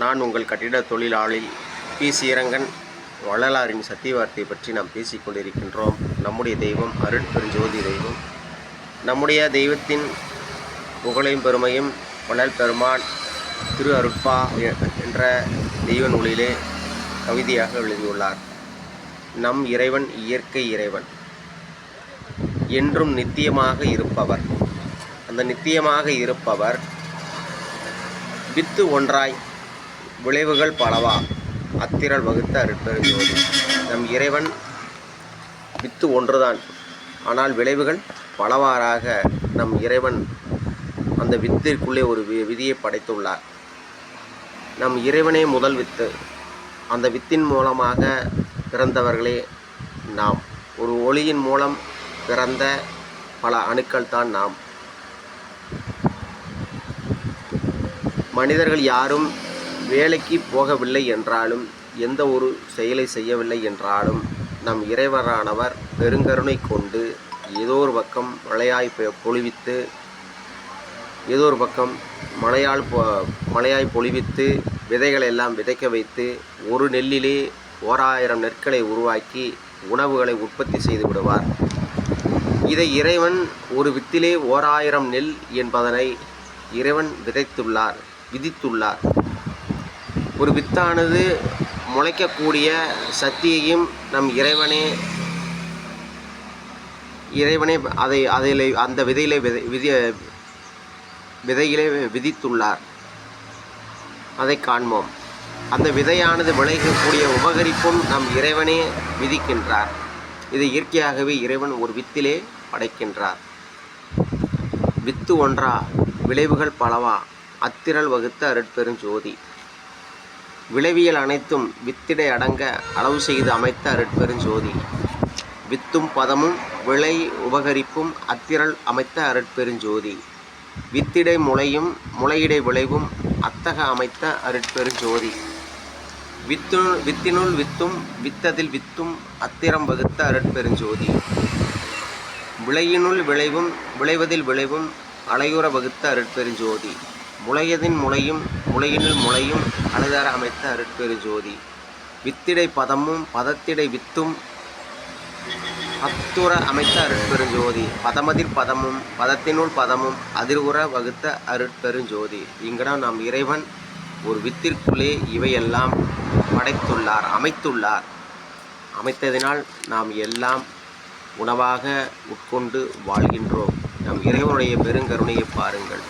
நான் உங்கள் கட்டிட தொழிலாளி பி. ஸ்ரீரங்கன். வள்ளலாரின் சத்திய வார்த்தை பற்றி நாம் பேசிக்கொண்டிருக்கின்றோம். நம்முடைய தெய்வம் அருட்பெருஞ்சோதி தெய்வம். நம்முடைய தெய்வத்தின் புகழையும் பெருமையும் வள்ளல் பெருமான் திரு அருட்பா என்ற தெய்வ நூலிலே கவிதையாக எழுதியுள்ளார். நம் இறைவன் இயற்கை இறைவன், என்றும் நித்தியமாக இருப்பவர். அந்த நித்தியமாக இருப்பவர் வித்து ஒன்றாய் விளைவுகள் பலவா அத்திரள் வகுத்த அருட்பெருஞ்சோதி. நம் இறைவன் வித்து ஒன்றுதான், ஆனால் விளைவுகள் பலவாறாக நம் இறைவன் அந்த வித்திற்குள்ளே ஒரு விதியை படைத்துள்ளார். நம் இறைவனே முதல் வித்து. அந்த வித்தின் மூலமாக பிறந்தவர்களே நாம். ஒரு ஒளியின் மூலம் பிறந்த பல அணுக்கள் தான் நாம். மனிதர்கள் யாரும் வேலைக்கு போகவில்லை என்றாலும், எந்த ஒரு செயலை செய்யவில்லை என்றாலும், நம் இறைவரானவர் பெருங்கருணை கொண்டு ஏதோ ஒரு பக்கம் மழையாய் பொழிவித்து, ஏதோ ஒரு பக்கம் மழையாய் பொழிவித்து விதைகளை எல்லாம் விதைக்க வைத்து, ஒரு நெல்லிலே 1000 நெற்களை உருவாக்கி உணவுகளை உற்பத்தி செய்து விடுவார். இதை இறைவன் ஒரு வித்திலே 1000 நெல் என்பதனை இறைவன் விதித்துள்ளார். ஒரு வித்தானது முளைக்கக்கூடிய சக்தியையும் நம் இறைவனே அந்த விதையிலே விதித்துள்ளார். அதை காண்போம். அந்த விதையானது விளையக்கூடிய உபகரிப்பும் நம் இறைவனே விதிக்கின்றார். இது இயற்கையாகவே இறைவன் ஒரு வித்திலே படைக்கின்றார். வித்து ஒன்றா விளைவுகள் பலவா அத்திரள் வகுத்த அருட்பெருஞ்சோதி. விளைவியல் அனைத்தும் வித்திடை அடங்க அளவு செய்து அமைத்த அருட்பெருஞ்சோதி. வித்தும் பதமும் விளை உபகரிப்பும் அத்திரள் அமைத்த அருட்பெருஞ்சோதி. வித்திடை முளையும் முளையிடை விளைவும் அத்தக அமைத்த அருட்பெருஞ்சோதி. வித்தினுள் வித்தும் வித்ததில் வித்தும் அத்திரம் வகுத்த அருட்பெருஞ்சோதி. விளையினுள் விளைவும் விளைவதில் விளைவும் அலையுற வகுத்த அருட்பெருஞ்சோதி. முளையதின் முளையும் முளையினுள் முளையும் அலைதர அமைத்த அருட்பெருஞ்சோதி. வித்திடை பதமும் பதத்திடை வித்தும் அத்துற அமைத்த அருட்பெருஞ்சோதி. பதமதிர் பதமும் பதத்தினுள் பதமும் அதிர்வுற வகுத்த அருட்பெருஞ்சோதி. இங்கடம் நாம் இறைவன் ஒரு வித்திற்குள்ளே இவையெல்லாம் அமைத்ததினால் நாம் எல்லாம் உணவாக உட்கொண்டு வாழ்கின்றோம். நம் இறைவனுடைய பெருங்கருணையை பாருங்கள்.